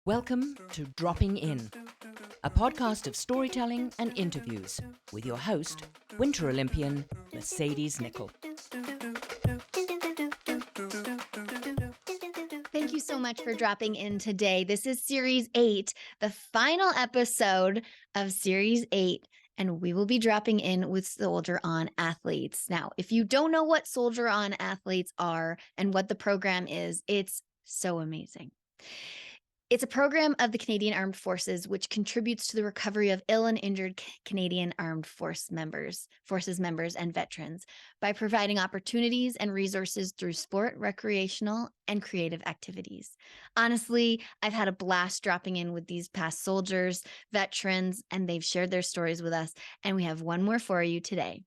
Welcome to Dropping In, a podcast of storytelling and interviews with your host, Winter Olympian Mercedes Nickel. Thank you so much for dropping in today. This is Series 8, the final episode of Series 8, and we will be dropping in with Soldier On Athletes. Now, if you don't know what Soldier On Athletes are and what the program is, it's so amazing. It's a program of the Canadian Armed Forces which contributes to the recovery of ill and injured Canadian Armed Forces members and veterans by providing opportunities and resources through sport, recreational, and creative activities. Honestly, I've had a blast dropping in with these past soldiers, veterans, and they've shared their stories with us, and we have one more for you today.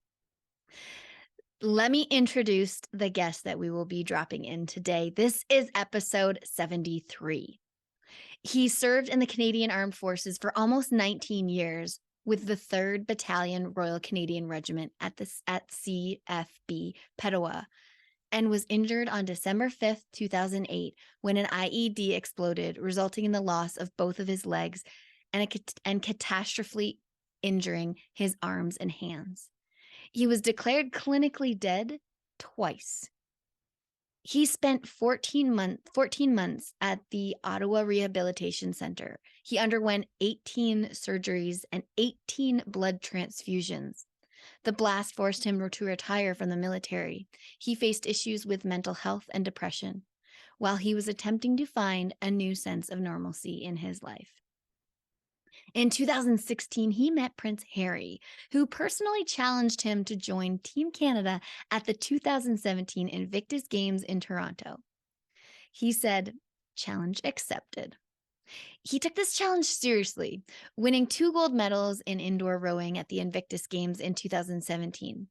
Let me introduce the guest that we will be dropping in today. This is episode 73. He served in the Canadian Armed Forces for almost 19 years with the 3rd Battalion Royal Canadian Regiment at CFB Petawawa and was injured on December 5th, 2008 when an IED exploded, resulting in the loss of both of his legs and catastrophically injuring his arms and hands. He was declared clinically dead twice. He spent 14 months at the Ottawa Rehabilitation Center. He underwent 18 surgeries and 18 blood transfusions. The blast forced him to retire from the military. He faced issues with mental health and depression while he was attempting to find a new sense of normalcy in his life. In 2016, he met Prince Harry, who personally challenged him to join Team Canada at the 2017 Invictus Games in Toronto. He said, "Challenge accepted." He took this challenge seriously, winning 2 gold medals in indoor rowing at the Invictus Games in 2017.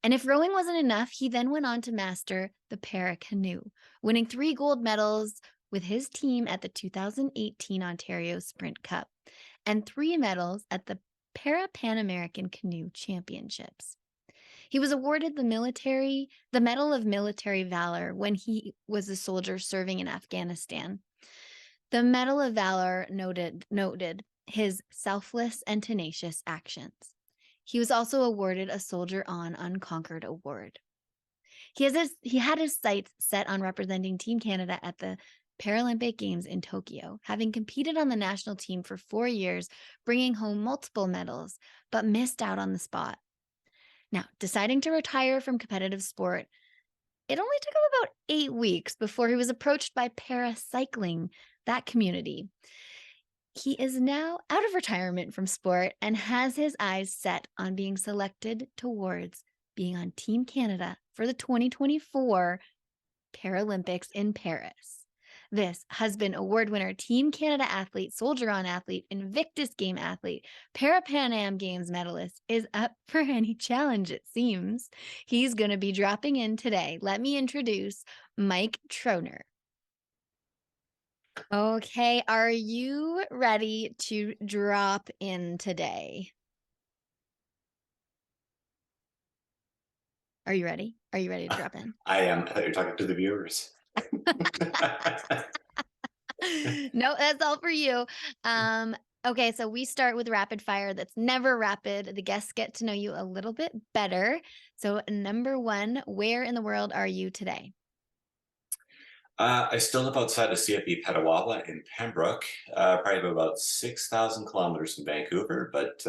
And if rowing wasn't enough, he then went on to master the para canoe, winning 3 gold medals with his team at the 2018 Ontario Sprint Cup and 3 medals at the Pan American Canoe Championships. He was awarded the Medal of Military Valor when he was a soldier serving in Afghanistan. The Medal of Valor noted his selfless and tenacious actions. He was also awarded a Soldier On Unconquered Award. He had his sights set on representing Team Canada at the Paralympic Games in Tokyo, having competed on the national team for 4 years, bringing home multiple medals, but missed out on the spot. Now, deciding to retire from competitive sport, it only took him about 8 weeks before he was approached by paracycling, that community. He is now out of retirement from sport and has his eyes set on being selected towards being on Team Canada for the 2024 Paralympics in Paris. This husband award winner, Team Canada athlete, Soldier On athlete, Invictus Game athlete, Pan Am Games medalist is up for any challenge, it seems. He's going to be dropping in today. Let me introduce Mike Trauner. Okay, are you ready to drop in today? Are you ready? Are you ready to drop in? I am. I thought you were talking to the viewers. No, that's all for you. Okay, so we start with rapid fire. That's never rapid. The guests get to know you a little bit better. So number 1, where in the world are you today? I still live outside of CFB Petawawa in Pembroke, probably about 6,000 kilometers from Vancouver. But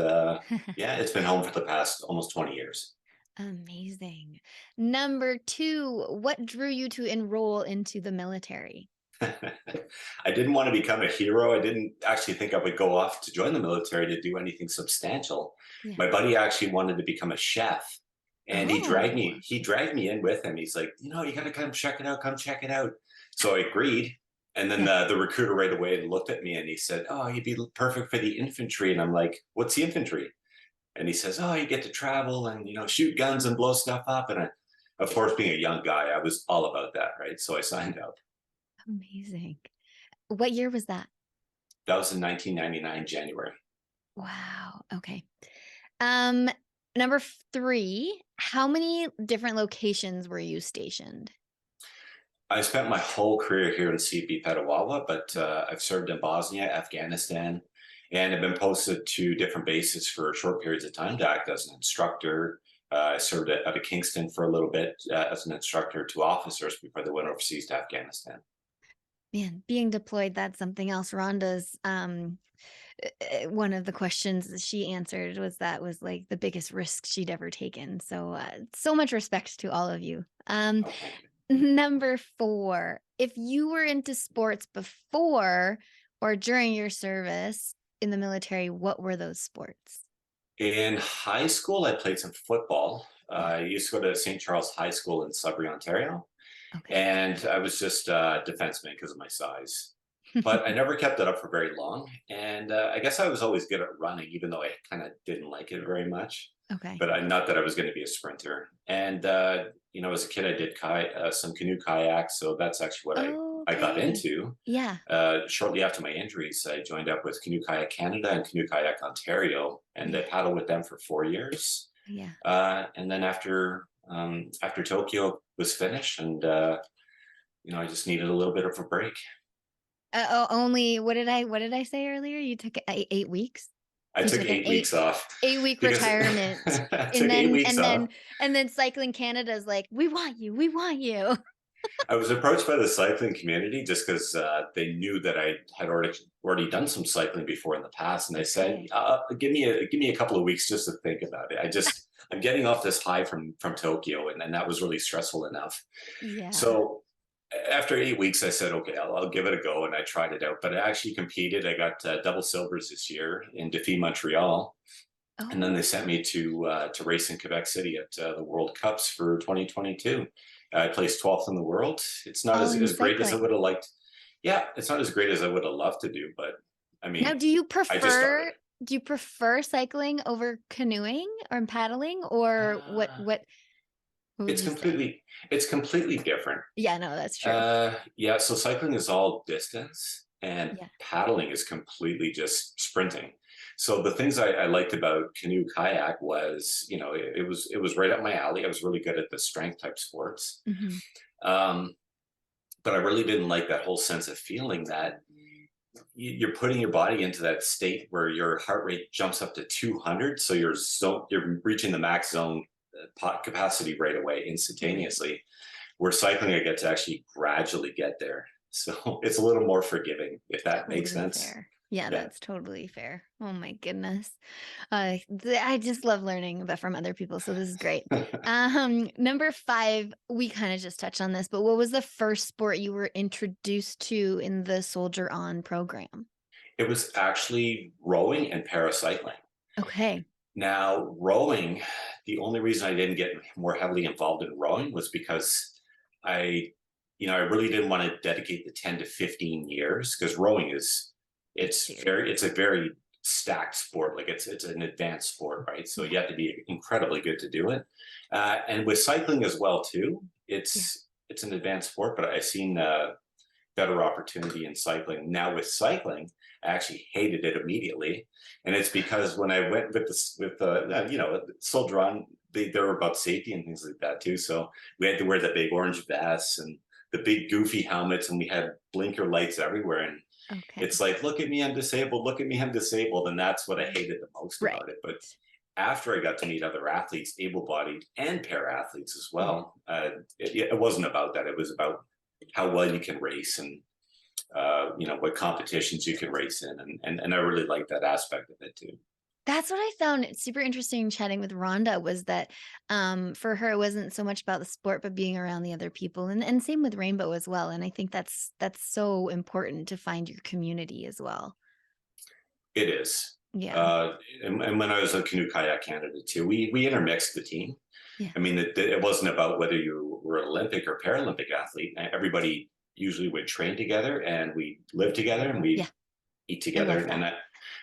yeah, it's been home for the past almost 20 years. Amazing. Number 2, what drew you to enroll into the military? I didn't want to become a hero. I didn't actually think I would go off to join the military to do anything substantial. Yeah. My buddy actually wanted to become a chef, and he dragged me in with him. He's like, you got to come check it out. Come check it out. So I agreed. And then the recruiter right away looked at me and he said, "Oh, you'd be perfect for the infantry." And I'm like, "What's the infantry?" And he says, "Oh, you get to travel and, shoot guns and blow stuff up." And of course, being a young guy, I was all about that, right? So I signed up. Amazing. What year was that? That was in 1999, January. Wow. Okay. Number 3, how many different locations were you stationed? I spent my whole career here in CFB Petawawa, but I've served in Bosnia, Afghanistan, and have been posted to different bases for short periods of time to act as an instructor. I served out of Kingston for a little bit as an instructor to officers before they went overseas to Afghanistan. Man, being deployed, that's something else. Rhonda's one of the questions that she answered was like the biggest risk she'd ever taken. So so much respect to all of you. Oh, thank you. Number 4, if you were into sports before or during your service in the military, what were those sports? In high school, I played some football. Yeah. I used to go to St. Charles High School in Sudbury, Ontario, Okay. and I was just a defenseman because of my size. But I never kept it up for very long. And I guess I was always good at running, even though I kind of didn't like it very much. Okay. But not that I was going to be a sprinter. And, as a kid, I did some canoe kayak. So that's actually what I got Okay. into. Yeah. Shortly after my injuries, I joined up with Canoe Kayak Canada and Canoe Kayak Ontario, and I paddled with them for 4 years. Yeah. And then after Tokyo was finished, and I just needed a little bit of a break. Only what did I say earlier? You took 8 weeks. I You took took an 8 weeks off 8-week because retirement, I took and 8 weeks off. then Cycling Canada's like, we want you, we want you. I was approached by the cycling community just because they knew that I had already done some cycling before in the past, and they said, "Give me a couple of weeks just to think about it. I'm getting off this high from Tokyo, and that was really stressful enough." Yeah. So after 8 weeks, I said, "Okay, I'll give it a go," and I tried it out. But I actually competed. I got double silvers this year in Défi Montreal, and then they sent me to race in Quebec City at the World Cups for 2022. I placed 12th in the world. It's not All in as great as I cycling. would have liked. Yeah, it's not as great as I would have loved to do, but I Now, mean, do you I just started. prefer cycling over canoeing or paddling, or what Uh, would it's you say? completely different. Yeah, no, that's true. Yeah, so cycling is all distance, and Yeah. paddling is completely just sprinting. So the things I liked about canoe kayak was, it was right up my alley. I was really good at the strength type sports. Mhm. Um, but I really didn't like that whole sense of feeling that you're putting your body into that state where your heart rate jumps up to 200. So you're reaching the max zone pot capacity right away instantaneously. Where cycling, I get to actually gradually get there. So it's a little more forgiving, if that makes Totally sense. fair. Yeah, Yeah. that's totally fair. Oh my goodness. I just love learning about from other people, so this is great. Number 5, we kind of just touched on this, but what was the first sport you were introduced to in the Soldier On program? It was actually rowing and paracycling. Okay. Now, rowing, the only reason I didn't get more heavily involved in rowing was because I, I really didn't want to dedicate the 10 to 15 years, because rowing Serious. it's a very stacked sport. Like it's an advanced sport, right? So Yeah. you have to be incredibly good to do it. And with cycling as well, too, Yeah. it's an advanced sport, but I've seen better opportunity in cycling. Now with cycling, I actually hated it immediately, and it's because when I went with Soldier On, they were about safety and things like that too. So we had to wear the big orange vests and the big goofy helmets, and we had blinker lights everywhere. And Okay. it's like, look at me, I'm disabled. Look at me, I'm disabled. And that's what I hated the most Right. about it. But after I got to meet other athletes, able-bodied and para athletes as Yeah. well, it wasn't about that. It was about how well you can race, and what competitions you can race in, and I really like that aspect of it too. That's what I found super interesting chatting with Rhonda, was that for her it wasn't so much about the sport but being around the other people, and same with Rainbow as well. And I think that's so important to find your community as well. It is. Yeah. And when I was a Canoe Kayak Canada too, we intermixed the team. Yeah. I mean, it wasn't about whether you were an Olympic or Paralympic athlete. Everybody usually would train together, and we live together, and we eat I love together. that.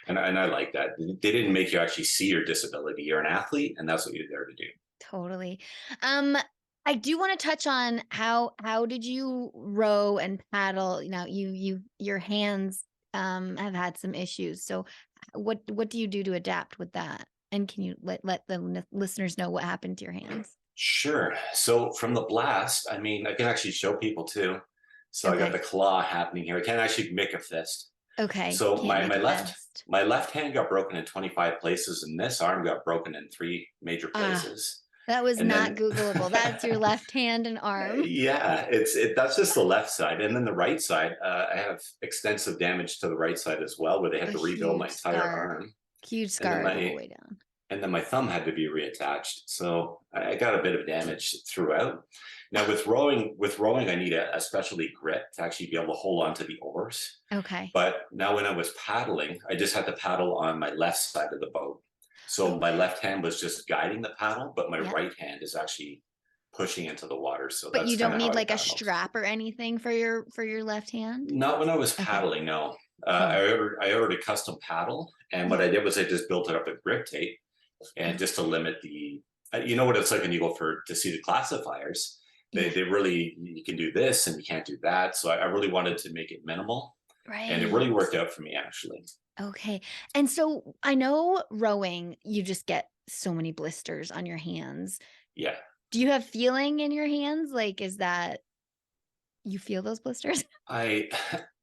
And I like that. They didn't make you actually see your disability. You're an athlete, and that's what you're there to do. Totally. I do want to touch on how did you row and paddle? Now your hands have had some issues. So what do you do to adapt with that? And can you let the listeners know what happened to your hands? Sure. So from the blast, I mean, I can actually show people too. So I got the Okay. claw happening here. I can't actually make a fist. Okay. So Can't make my a left fist. my left hand got broken in 25 places, and this arm got broken in 3 major Ah, places. that was And not then Googleable. That's your left hand and arm. yeah, that's just the left side, and then the right side. I have extensive damage to the right side as well, where they had A to rebuild my huge entire scar. arm, Huge and then scar the whole my way down. and then my thumb had to be reattached. So I got a bit of damage throughout. Now with rowing, I need a specialty grip to actually be able to hold on to the oars. Okay. But now when I was paddling, I just had to paddle on my left side of the boat. So my Okay. left hand was just guiding the paddle, but my Yeah. right hand is actually pushing into the water. So But you that's kind don't of how need I like a paddled. strap or anything for your left hand? Not when I was Okay. paddling, no. Cool. I ordered a custom paddle, and what Yeah. I did was I just built it up with grip tape, and just to Okay. limit the, you know what it's like when you go to see the classifiers. They Yeah. they really, you can do this and you can't do that. So I really wanted to make it minimal, and it really Right. worked out for me actually. Okay. And so I know rowing, you just get so many blisters on your hands. Yeah, Do you have feeling in your hands? Like, is that you feel those blisters? I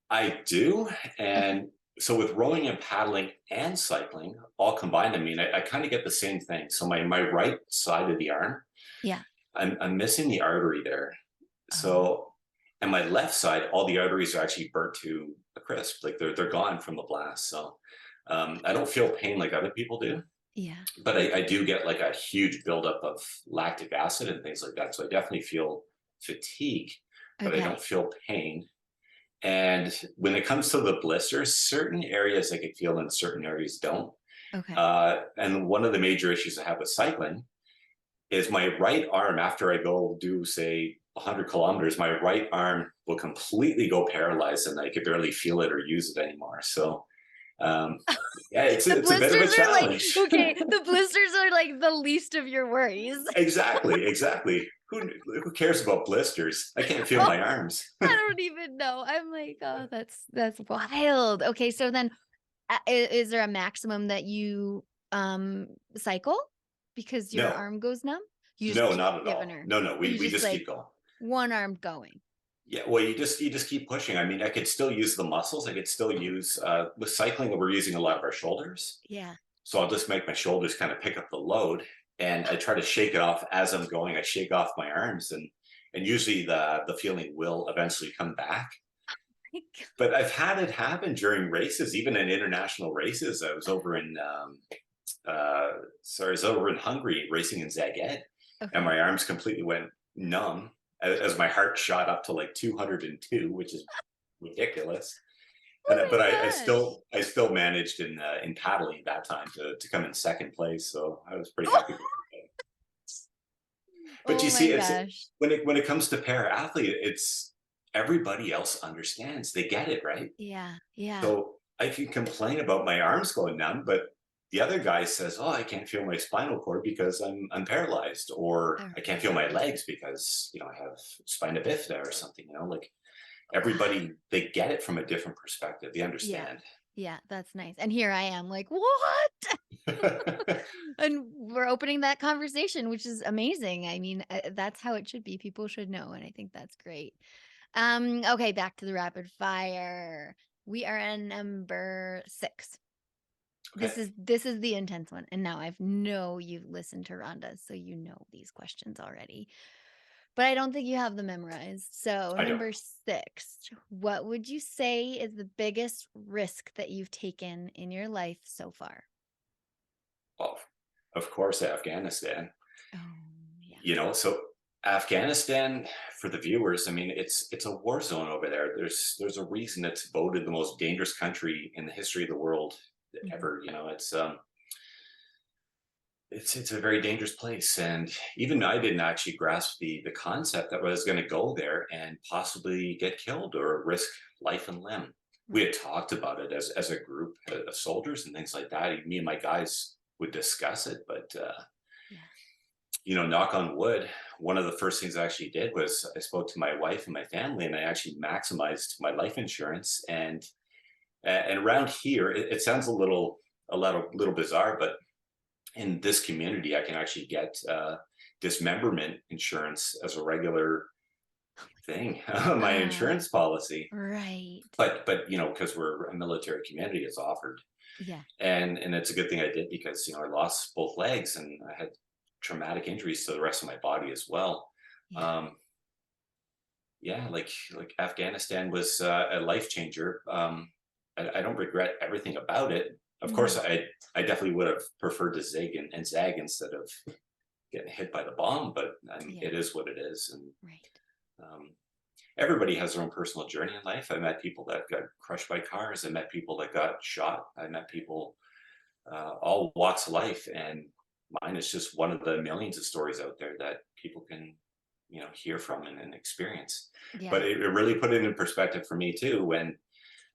I do, Okay. and so with rowing and paddling and cycling all combined, I mean, I kind of get the same thing. So my right side of the arm, Yeah. I'm missing the artery there. Oh, So, and my left side, all the arteries are actually burnt to a crisp. Like they're gone from the blast. So, I don't feel pain like other people do, yeah. but I do get like a huge buildup of lactic acid and things like that. So I definitely feel fatigue, but I don't Okay. feel pain. And when it comes to the blisters, certain areas I could feel and certain areas don't. Okay. And one of the major issues I have with cycling is my right arm, after I go do say 100 kilometers, my right arm will completely go paralyzed, and I could barely feel it or use it anymore. So um, yeah, it's The it's a bit of a blisters are like, challenge. okay, the blisters are like the least of your worries. Exactly. Who cares about blisters? I can't feel Oh, my arms. I don't even know. I'm like, oh, that's wild. Okay, so then is there a maximum that you cycle because your No, arm goes numb? You just no, keep not at giving all. her. No, You we just just like keep going. one arm going. Yeah, well, you just keep pushing. I mean, I could still use the muscles. I could still use with cycling. We're using a lot of our shoulders, Yeah. so I'll just make my shoulders kind of pick up the load, and I try to shake it off as I'm going. I shake off my arms, and usually the feeling will eventually come back. But I've had it happen during races, even in international races. I was over in I was over in Hungary racing in Zagreb, and Okay. my arms completely went numb as my heart shot up to like 202, which is ridiculous. And Oh but I my gosh. still managed in paddling at that time to come in second place, so I was pretty Oh, happy with it. But you oh my see, it's gosh. when it comes to para athlete, it's everybody else understands. They get it, right? Yeah. Yeah. So I can complain about my arms going numb, but the other guy says, "Oh, I can't feel my spinal cord because I'm paralyzed," or All "I can't feel my right. legs because I have spina bifida or something." Like Wow. everybody, they get it from a different perspective. They Yeah. understand. Yeah, that's nice. And here I am like, what? And we're opening that conversation, which is amazing. I mean, that's how it should be. People should know, and I think that's great. Okay, back to the rapid fire. We are at number 6. Okay, This is the intense one. And now I know you've listened to Rhonda, so you know these questions already. But I don't think you have them memorized. So, I don't. number 6, what would you say is the biggest risk that you've taken in your life so far? Well, of course, Afghanistan. Oh, yeah. So Afghanistan, for the viewers, I mean, it's a war zone over there. There's a reason it's voted the most dangerous country in the history of the world Mhm. ever. It's a very dangerous place, and even I didn't actually grasp the concept that I was going to go there and possibly get killed or risk life and limb. We had Right. talked about it as a group of soldiers and things like that. Me and my guys would discuss it, but Yeah. knock on wood, one of the first things I actually did was I spoke to my wife and my family, and I actually maximized my life insurance. And around here, it sounds a little bizarre, but in this community, I can actually get dismemberment insurance as a regular thing on my insurance policy. Right. But because we're a military community, it's offered. Yeah. And it's a good thing I did, because I lost both legs and I had traumatic injuries to the rest of my body as well. Like Afghanistan was a life changer. I don't regret everything about it. Of course, I definitely would have preferred to zig and zag instead of getting hit by the bomb, but it is what it is. And everybody has their own personal journey in life. I met people that got crushed by cars. I met people that got shot. I met people, all walks of life. And mine is just one of the millions of stories out there that people can, hear from and experience. Yeah. But it really put it in perspective for me too, when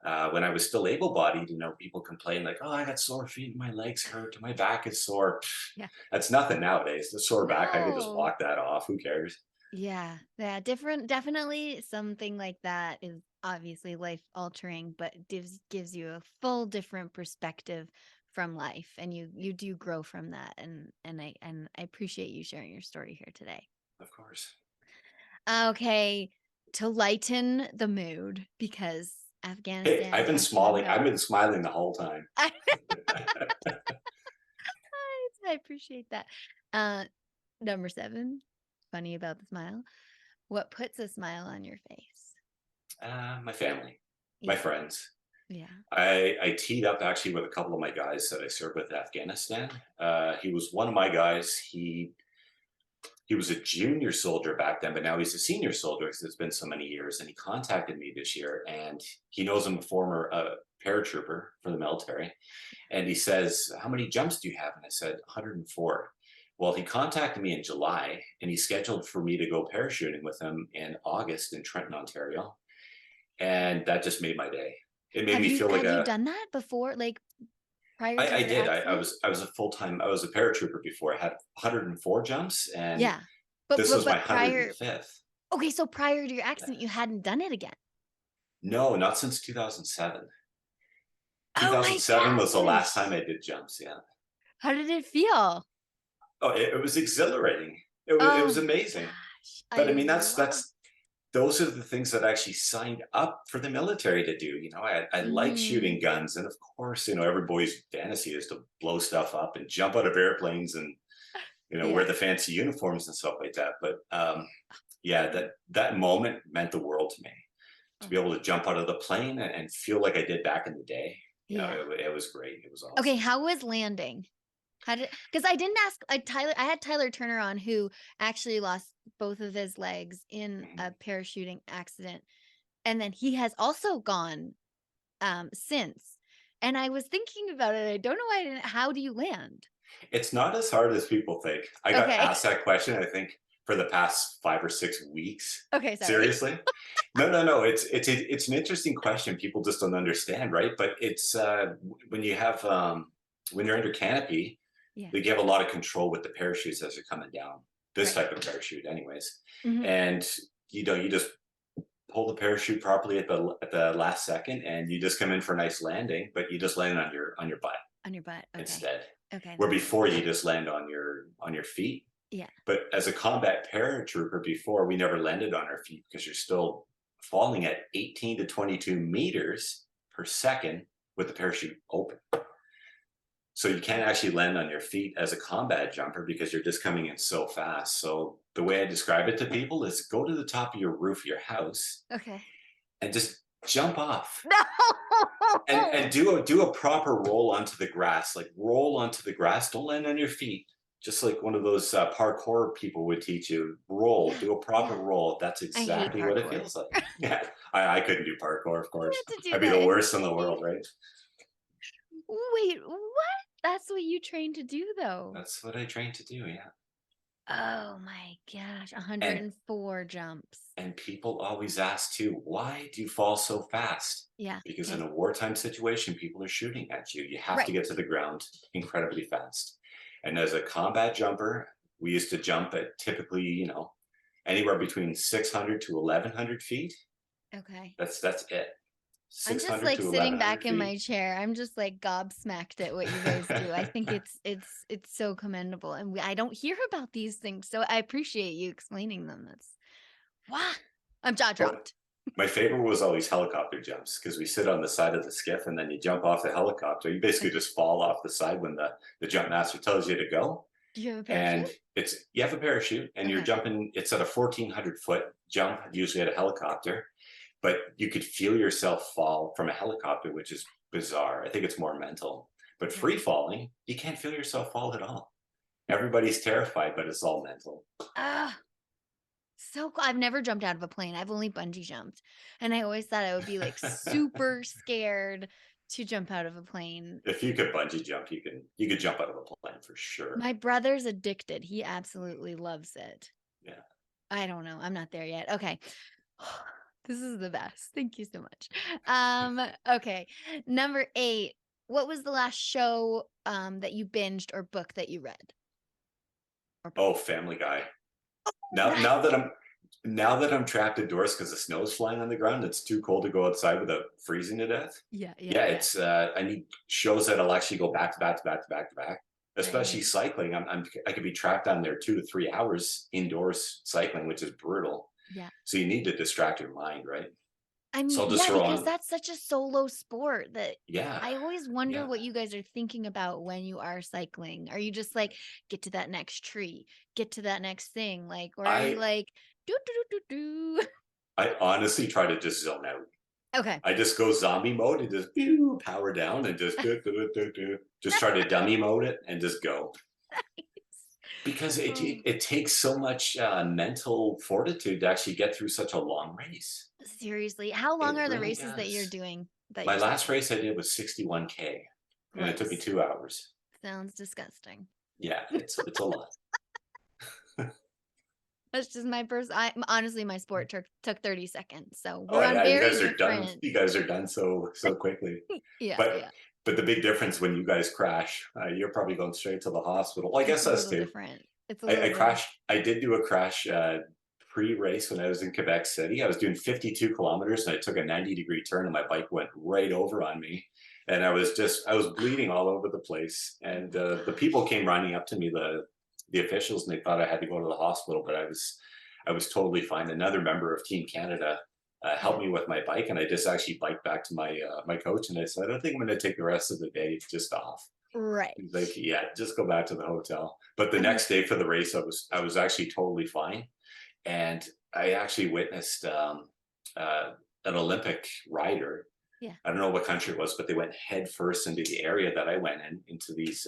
I was still able-bodied, people complain like, oh, I got sore feet, my legs hurt, my back is sore. Yeah. That's nothing nowadays. The sore back, I could just walk that off. Who cares? Yeah. Definitely something like that is obviously life altering, but gives you a full different perspective from life, and you do grow from that. And I appreciate you sharing your story here today. Of course. Okay, to lighten the mood, because Afghanistan. Hey, I've been smiling. I've been smiling the whole time. I appreciate that. Number 7, funny about the smile. What puts a smile on your face? My family, my friends. Yeah. I teed up actually with a couple of my guys that I served with in Afghanistan. He was one of my guys. He was a junior soldier back then, but now he's a senior soldier because it's been so many years. And he contacted me this year, and he knows I'm a former paratrooper for the military. And he says, how many jumps do you have? And I said, 104. Well, he contacted me in July, and he scheduled for me to go parachuting with him in August in Trenton, Ontario. And that just made my day. It made me feel like Have you done that before? Like prior to I your did. accident? I was I was a paratrooper before. I had 104 jumps, and this was my 105th. Okay, so prior to your accident, you hadn't done it again? No, not since 2007. Oh 2007 was the last time I did jumps. Yeah. How did it feel? Oh, it was exhilarating. It was amazing. Gosh, But I mean, those are the things that I actually signed up for the military to do. I like shooting guns, and of course, every boy's fantasy is to blow stuff up and jump out of airplanes and wear the fancy uniforms and stuff like that. But that moment meant the world to me, to be able to jump out of the plane and feel like I did back in the day. It was great. It was awesome. Okay, how was landing? Because I didn't ask Tyler. I had Tyler Turner on, who actually lost both of his legs in a parachuting accident, and then he has also gone since. And I was thinking about it. I don't know why I didn't. How do you land? It's not as hard as people think. I got asked that question, I think, for the past 5 or 6 weeks. Okay, sorry. Seriously? No. It's an interesting question. People just don't understand, right? But it's when you have when you're under canopy. Yeah. You have a lot of control with the parachutes as they're coming down. This type of parachute, anyways. And you just pull the parachute properly at the last second, and you just come in for a nice landing. But you just land on your butt. On your butt. Okay. Instead. Okay. Where before you just land on your feet. Yeah. But as a combat paratrooper, before we never landed on our feet because you're still falling at 18 to 22 meters per second with the parachute open. So you can't actually land on your feet as a combat jumper because you're just coming in so fast. So the way I describe it to people is go to the top of your roof of your house. Okay. And just jump off. No. And do a proper roll onto the grass. Like roll onto the grass. Don't land on your feet. Just like one of those parkour people would teach you. Roll. Do a proper roll. That's exactly what it feels like. Yeah. I couldn't do parkour, of course. I'd be the worst in the world, right? Wait, what? That's what you trained to do, though. That's what I trained to do, yeah. Oh my gosh, 104 jumps. And people always ask too, why do you fall so fast? Yeah. Because in a wartime situation, people are shooting at you. You have to get to the ground incredibly fast. And as a combat jumper, we used to jump at typically, anywhere between 600 to 1,100 feet. Okay. That's it. I'm just 600 like to sitting 1100 back in feet. my chair. I'm just like gobsmacked at what you guys do. I think it's so commendable, and I don't hear about these things, so I appreciate you explaining them. That's wow. I'm jaw dropped. My favorite was always helicopter jumps because we sit on the side of the skiff and then you jump off the helicopter. You basically just fall off the side when the jump master tells you to go. Do you have a And parachute? you have a parachute and you're Okay. jumping. It's at a 1,400-foot jump, usually at a helicopter, but you could feel yourself fall from a helicopter, which is bizarre. I think it's more mental. But free falling, you can't feel yourself fall at all. Everybody's terrified, but it's all mental. Ah, so cool. I've never jumped out of a plane. I've only bungee jumped, and I always thought I would be like super scared to jump out of a plane. If you could bungee jump, you could jump out of a plane for sure. My brother's addicted. He absolutely loves it. Yeah. I don't know. I'm not there yet. Okay. This is the best. Thank you so much. Okay. Number 8. What was the last show that you binged or book that you read? Oh, Family Guy. Right. Now that I'm trapped indoors because the snow's flying on the ground, it's too cold to go outside without freezing to death. Yeah. It's I need shows that'll actually go back to back to back to back to back. Especially Right. cycling. I could be trapped down there 2 to 3 hours indoors cycling, which is brutal. Yeah. So you need to distract your mind, right? I mean, So I'll just throw because on. that's such a solo sport that Yeah. I always wonder Yeah. what you guys are thinking about when you are cycling. Are you just like, get to that next tree, get to that next thing? Like, or are you I like, do, do, do, do, do? I honestly try to just zone out. Okay. I just go zombie mode and just power down and just just try to dummy mode it and just go. Because it takes so much mental fortitude to actually get through such a long race. Seriously, how long It are the really races that you're does. doing? That My you're last cycling? race I did was 61K, and it took me Gross. 2 hours. Sounds disgusting. Yeah, it's a lot. That's just my first. Honestly, my sport took 30 seconds, so Oh we're on yeah, you very guys are done. different. You guys are done so quickly. Yeah, But yeah. but the big difference when you guys crash, you're probably going straight to the hospital. Well, I It's guess a us little too. different. It's a I little different. crashed. I did do a crash pre-race when I was in Quebec City. I was doing 52 kilometers and I took a 90-degree turn and my bike went right over on me. And I was bleeding all over the place. And the people came running up to me, the officials, and they thought I had to go to the hospital, but I was totally fine. Another member of Team Canada helped me with my bike, and I just actually biked back to my coach, and I said, I don't think I'm going to take the rest of the day just off. Right. He's like, yeah, just go back to the hotel. But the next day for the race, I was actually totally fine, and I actually witnessed an Olympic rider. Yeah. I don't know what country it was, but they went head first into the area that I went into these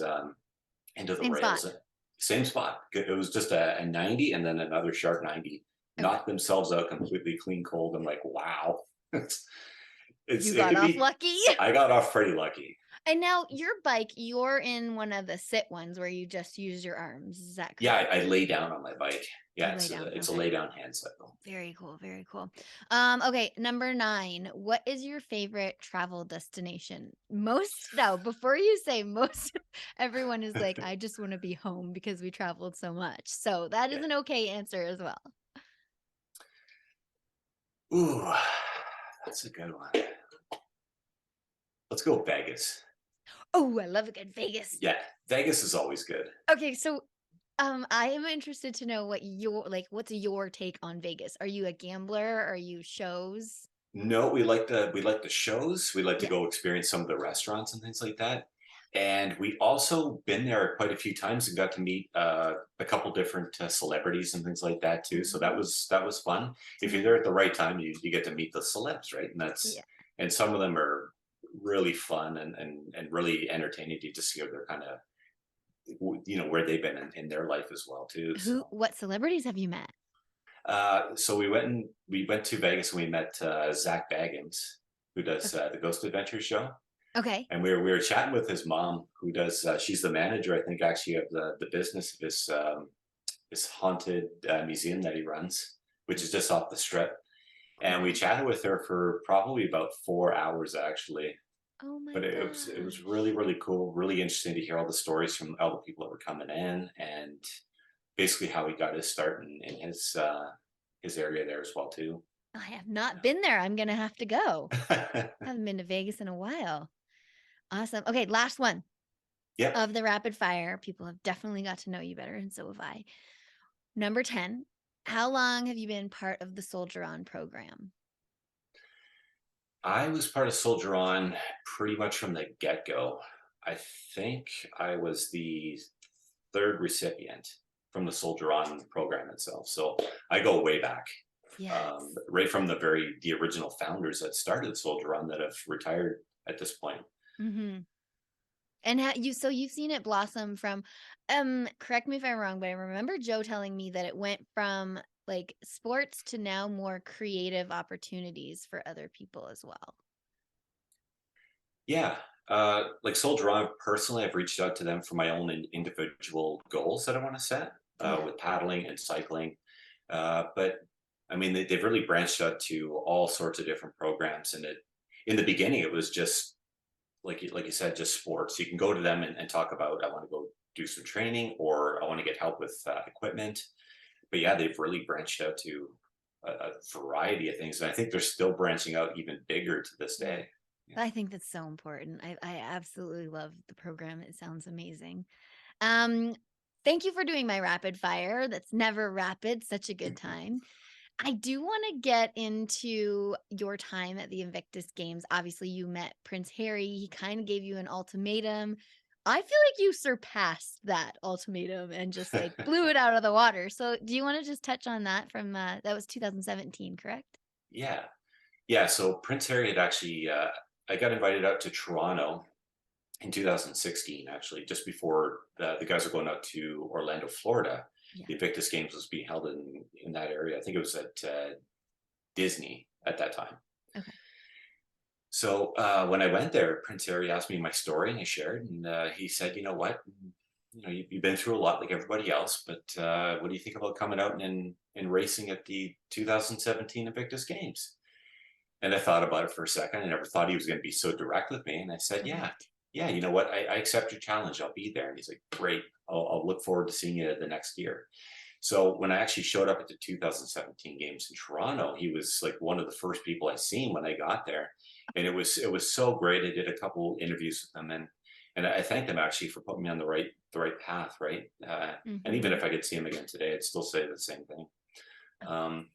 into the Same rails. spot. Same spot. It was just a 90 and then another sharp 90. Okay. Knocked themselves out completely clean cold. I'm like, wow. You got off lucky. I got off pretty lucky. And now your bike, you're in one of the sit ones where you just use your arms. Is that correct? Yeah, I lay down on my bike. Yeah, it's Okay. a lay down hand cycle. Very cool. Very cool. Okay, number 9. What is your favorite travel destination? Before you say most, everyone is like, I just want to be home because we traveled so much. So that is an okay answer as well. Ooh, that's a good one. Let's go Vegas. Oh, I love a good Vegas. Yeah, Vegas is always good. Okay, so I am interested to know what's your take on Vegas? Are you a gambler? Are you shows? No, we like the shows. We like to go experience some of the restaurants and things like that. And we also been there quite a few times and got to meet a couple different celebrities and things like that too. So that was fun. If you're there at the right time, you get to meet the celebs, right? And and some of them are really fun and really entertaining to just hear their kind of where they've been in their life as well too. What celebrities have you met? So we went to Vegas and we met Zach Baggins, who does the Ghost Adventures show. Okay. And we were chatting with his mom, who does she's the manager, I think, actually of the business of this haunted museum that he runs, which is just off the strip. And we chatted with her for probably about 4 hours actually. Oh my But it was really, really cool, really interesting to hear all the stories from all the people that were coming in and basically how he got his start in his area there as well too. I have not been there. I'm going to have to go. Haven't been to Vegas in a while. Awesome. Okay, last one Yep. of the rapid fire. People have definitely got to know you better, and so have I. Number 10, how long have you been part of the Soldier On program? I was part of Soldier On pretty much from the get-go. I think I was the third recipient from the Soldier On program itself. So I go way back. Yes. Right from the original founders that started Soldier On that have retired at this point. Mm-hmm. And you've seen it blossom from, correct me if I'm wrong, but I remember Joe telling me that it went from like sports to now more creative opportunities for other people as well. Yeah. Like Soldier On, personally, I've reached out to them for my own individual goals that I want to set with paddling and cycling. But I mean, they've really branched out to all sorts of different programs. And in the beginning, it was just like you said, just sports. You can go to them and talk about, I want to go do some training, or I want to get help with equipment. But yeah, they've really branched out to a variety of things. And I think they're still branching out even bigger to this day. I think that's so important. I absolutely love the program. It sounds amazing. Thank you for doing my rapid fire. That's never rapid. Such a good time. I do want to get into your time at the Invictus Games. Obviously, you met Prince Harry. He kind of gave you an ultimatum. I feel like you surpassed that ultimatum and just like blew it out of the water. So, do you want to just touch on that from that was 2017, correct? Yeah. Yeah. So Prince Harry had actually, I got invited out to Toronto in 2016, actually, just before the guys were going out to Orlando, Florida. Yeah. The Invictus Games was being held in that area. I think it was at Disney at that time. Okay. So when I went there, Prince Harry asked me my story, and I shared, and he said, "You know what? You know, you've been through a lot like everybody else, but what do you think about coming out and racing at the 2017 Invictus Games?" And I thought about it for a second. I never thought he was going to be so direct with me. And I said, yeah, you know what? I accept your challenge. I'll be there. And he's like, great. I'll look forward to seeing you the next year. So when I actually showed up at the 2017 games in Toronto, he was like one of the first people I seen when I got there. And it was so great. I did a couple interviews with them, and I thank them actually for putting me on the right path. Right. And even if I could see him again today, I'd still say the same thing.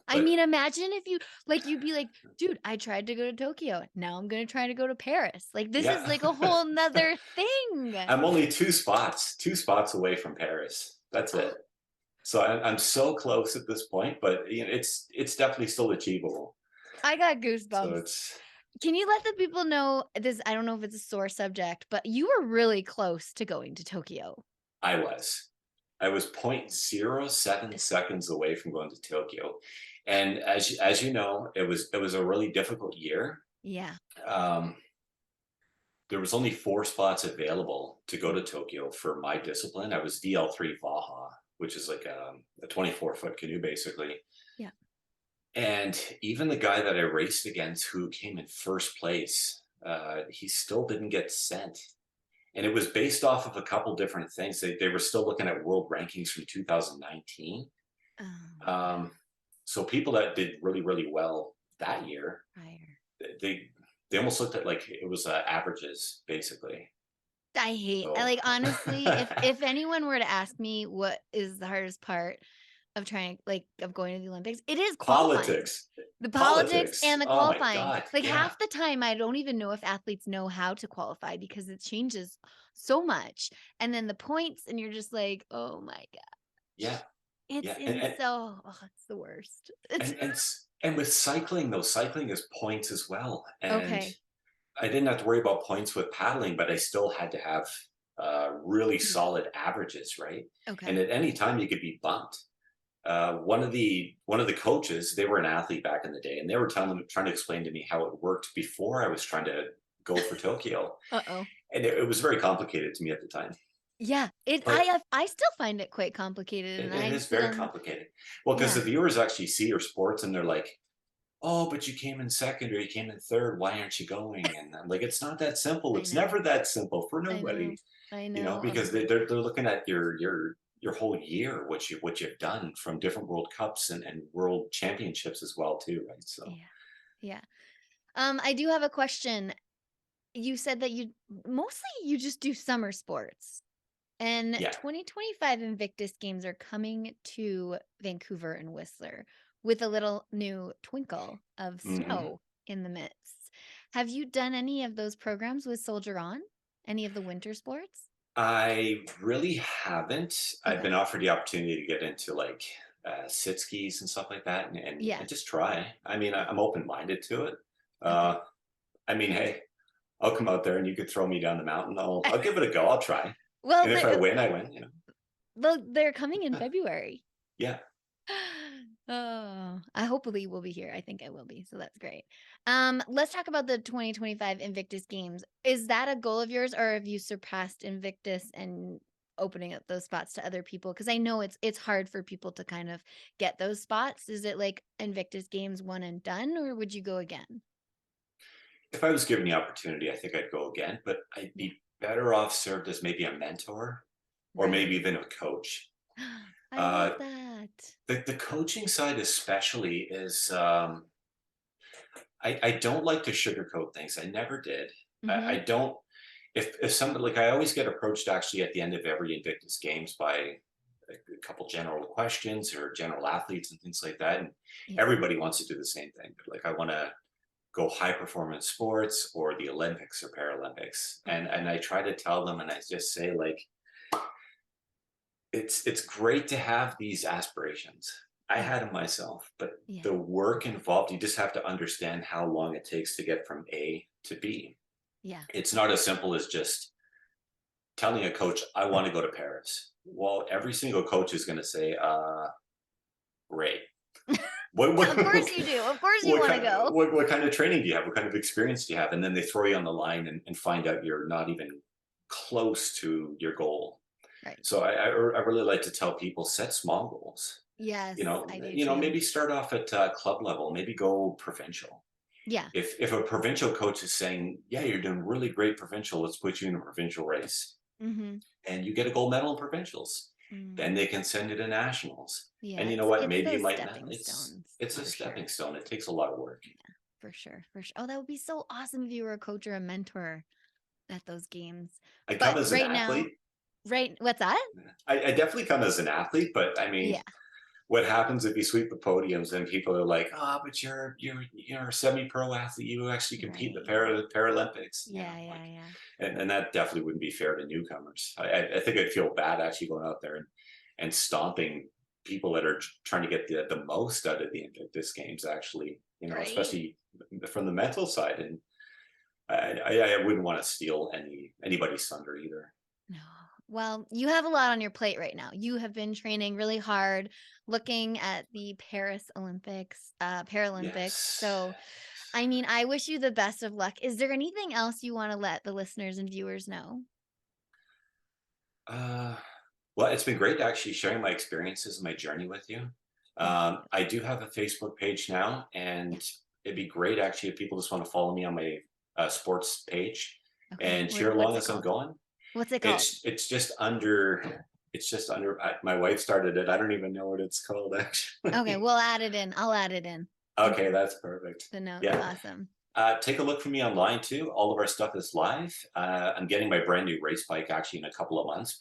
I mean, imagine if you'd be like, dude, I tried to go to Tokyo. Now I'm going to try to go to Paris. Like, this is like a whole nother thing. I'm only two spots away from Paris. That's it. So I'm so close at this point, but you know, it's definitely still achievable. I got goosebumps. So can you let the people know this? I don't know if it's a sore subject, but you were really close to going to Tokyo. I was 0.07 seconds away from going to Tokyo. And as you know, it was a really difficult year. Yeah. There was only 4 spots available to go to Tokyo for my discipline. I was DL3 Vaha, which is like a 24-foot canoe, basically. Yeah. And even the guy that I raced against, who came in first place, he still didn't get sent. And it was based off of a couple different things. They were still looking at world rankings from 2019. So people that did really, really well that year, they almost looked at like it was averages, basically. I hate, like, honestly, if anyone were to ask me what is the hardest part of trying, like, of going to the Olympics, it is qualifying. Politics. The politics and the qualifying. Oh my God. Like, half the time, I don't even know if athletes know how to qualify because it changes so much. And then the points, and you're just like, oh my God. Yeah. It's the worst. And with cycling, though, cycling is points as well. And okay. I didn't have to worry about points with paddling, but I still had to have really solid averages, right? Okay. And at any time you could be bumped. One of the coaches, they were an athlete back in the day, and they were trying to explain to me how it worked before I was trying to go for Tokyo. And it was very complicated to me at the time. Yeah, I still find it quite complicated. And it is very complicated. Well, because the viewers actually see your sports and they're like, oh, but you came in second or you came in third. Why aren't you going? And I'm like, it's not that simple. It's never that simple for nobody. I know. You know, because they're looking at your your whole year, what you've done from different World Cups and World Championships as well too, right? So Yeah. I do have a question. You said that you just do summer sports. And yeah. 2025 Invictus Games are coming to Vancouver and Whistler with a little new twinkle of snow in the midst. Have you done any of those programs with Soldier On? Any of the winter sports? I really haven't. I've Okay. been offered the opportunity to get into like sit skis and stuff like that, and just try. I mean, I'm open-minded to it. Okay. I mean, hey, I'll come out there and you could throw me down the mountain. I'll give it a go. I'll try. Well, And if I win, I win. they're coming in February. Yeah. Oh, I hopefully will be here. I think I will be. So that's great. Let's talk about the 2025 Invictus Games. Is that a goal of yours, or have you surpassed Invictus and opening up those spots to other people? Because I know it's hard for people to kind of get those spots. Is it like Invictus Games one and done, or would you go again? If I was given the opportunity, I think I'd go again, but I'd be better off served as maybe a mentor or maybe even a coach. I love that. The coaching side especially is I don't like to sugarcoat things. I never did. I don't. If somebody, like, I always get approached actually at the end of every Invictus Games by a couple general questions or general athletes and things like that, and everybody wants to do the same thing. Like, I want to go high performance sports or the Olympics or Paralympics, and I try to tell them, and I just say, like, it's great to have these aspirations. I had them myself, but the work involved, you just have to understand how long it takes to get from A to B. Yeah. It's not as simple as just telling a coach, I want to go to Paris. Well, every single coach is going to say, great. Of course you do. Of course you want to go. What kind of training do you have? What kind of experience do you have? And then they throw you on the line and find out you're not even close to your goal. Right. So I really like to tell people, set small goals. Yes, I do you know, too. maybe start off at club level, maybe go provincial. Yeah. If a provincial coach is saying, yeah, you're doing really great provincial, let's put you in a provincial race. And you get a gold medal in provincials. Then they can send you to nationals. Yeah, and you know what? it's Maybe you those might not. stepping stones, It's a for stepping sure. stone. It takes a lot of work. Yeah, for sure. Oh, that would be so awesome if you were a coach or a mentor at those games. I come as an right athlete. Now, what's that? I definitely come as an athlete, but I mean, what happens if you sweep the podiums and people are like, oh, but you're a semi-pro athlete. You actually compete in the Paralympics. Yeah. And that definitely wouldn't be fair to newcomers. I think I'd feel bad actually going out there and stomping people that are trying to get the most out of the Invictus Games, actually, especially from the mental side. And I wouldn't want to steal anybody's thunder either. No. Well, you have a lot on your plate right now. You have been training really hard, looking at the Paris Olympics, Paralympics. Yes. So, I mean, I wish you the best of luck. Is there anything else you want to let the listeners and viewers know? Well, it's been great actually sharing my experiences and my journey with you. I do have a Facebook page now, and it'd be great actually if people just want to follow me on my sports page and cheer along as I'm going. What's it called? It's just under. My wife started it. I don't even know what it's called actually. Okay, we'll add it in. I'll add it in. Okay, that's perfect. The note. Yeah. Awesome. Take a look for me online too. All of our stuff is live. I'm getting my brand new race bike actually in a couple of months,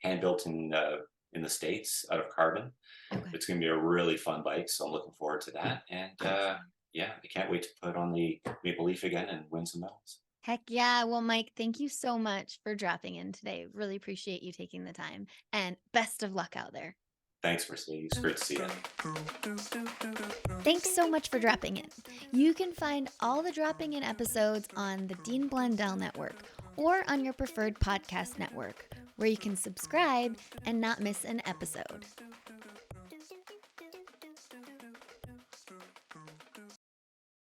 hand built in the States out of carbon. Okay. It's going to be a really fun bike, so I'm looking forward to that. And I can't wait to put on the Maple Leaf again and win some medals. Heck yeah. Well, Mike, thank you so much for dropping in today. Really appreciate you taking the time, and best of luck out there. Thanks, Mercedes. Great to see you. Thanks so much for dropping in. You can find all the dropping in episodes on the Dean Blundell Network or on your preferred podcast network, where you can subscribe and not miss an episode.